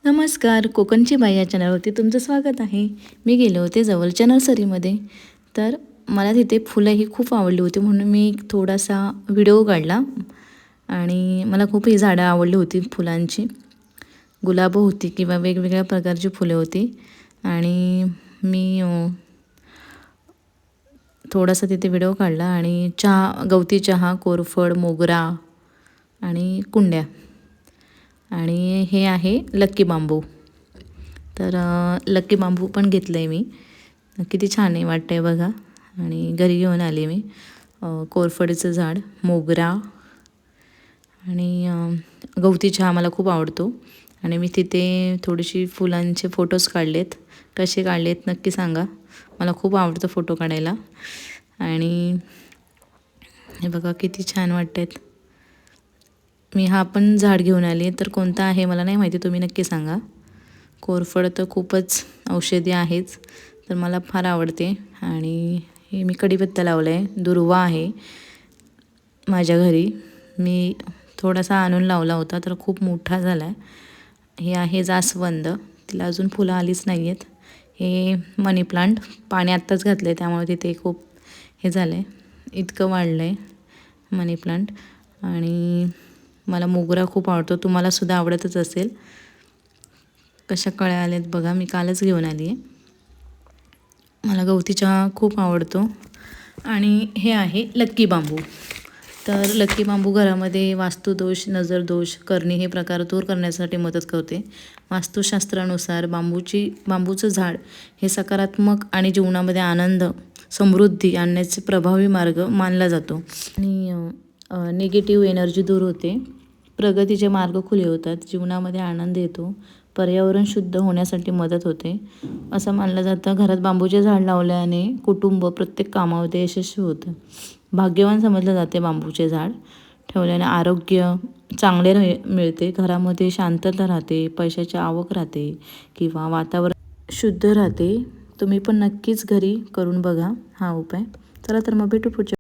नमस्कार, कोकणची बाई या चॅनलवरती तुमचं स्वागत आहे. मी गेले होते जवळच्या नर्सरीमध्ये. तर मला तिथे फुलं ही खूप आवडली होती म्हणून मी थोडासा व्हिडिओ काढला आणि मला खूप ही झाडं आवडली होती फुलांची. गुलाबं होती किंवा वेगवेगळ्या प्रकारची फुले होती आणि मी थोडासा तिथे व्हिडिओ काढला आणि चहा, गवती चहा, कोरफड, मोगरा आणि कुंड्या आणि हे आहे लक्की बांबू. तर लक्की बांबू पण घेतलं आहे मी. किती छान आहे वाटतं आहे बघा. आणि घरी घेऊन आले मी. कोरफडीचं झाड, मोगरा आणि गवती चहा मला खूप आवडतो आणि मी तिथे थोडीशी फुलांचे फोटोज काढलेत. कसे काढलेत नक्की सांगा. मला खूप आवडतं फोटो काढायला. आणि हे बघा किती छान वाटत आहेत. मी हा पण झाड घेऊन आले. तर कोणता आहे मला नाही माहिती, तुम्ही नक्की सांगा. कोरफड तर खूपच औषधी आहेच, तर मला फार आवडते. आणि हे मी कढीपत्ता लावला आहे. दुर्वा आहे माझ्या घरी. मी थोडासा आणून लावला होता तर खूप मोठा झाला आहे. हे आहे जास्वंद, तिला अजून फुलं आलीच नाही आहेत. हे मनी प्लांट पाणी आत्ताच घातलं आहे त्यामुळे तिथे खूप हे झालं आहे, इतकं वाढलं आहे मनी प्लांट. आणि मला मोगरा खूप आवडतो, तुम्हालासुद्धा आवडतच असेल. कशा कळ्या आल्यात बघा, मी कालच घेऊन आली आहे. मला गवती चहा खूप आवडतो. आणि हे आहे लक्की बांबू. तर लक्की बांबू घरामध्ये वास्तुदोष, नजरदोष, करणी हे प्रकार दूर करण्यासाठी मदत करते. वास्तुशास्त्रानुसार बांबूचं झाड हे सकारात्मक आणि जीवनामध्ये आनंद, समृद्धी आणण्याचे प्रभावी मार्ग मानला जातो. आणि निगेटिव्ह एनर्जी दूर होते, प्रगतीचे मार्ग खुले होतात, जीवनामध्ये आनंद येतो, पर्यावरण शुद्ध होण्यासाठी मदत होते. असं मानलं जातं घरात बांबूचे झाड लावल्याने कुटुंब प्रत्येक कामामध्ये यशस्वी होतं. भाग्यवान समजलं जाते बांबूचे झाड ठेवल्याने. आरोग्य चांगले मिळते, घरामध्ये शांतता राहते, पैशाची आवक राहते किंवा वातावरण शुद्ध राहते. तुम्ही पण नक्कीच घरी करून बघा हा उपाय. चला तर मग भेटू पुढच्या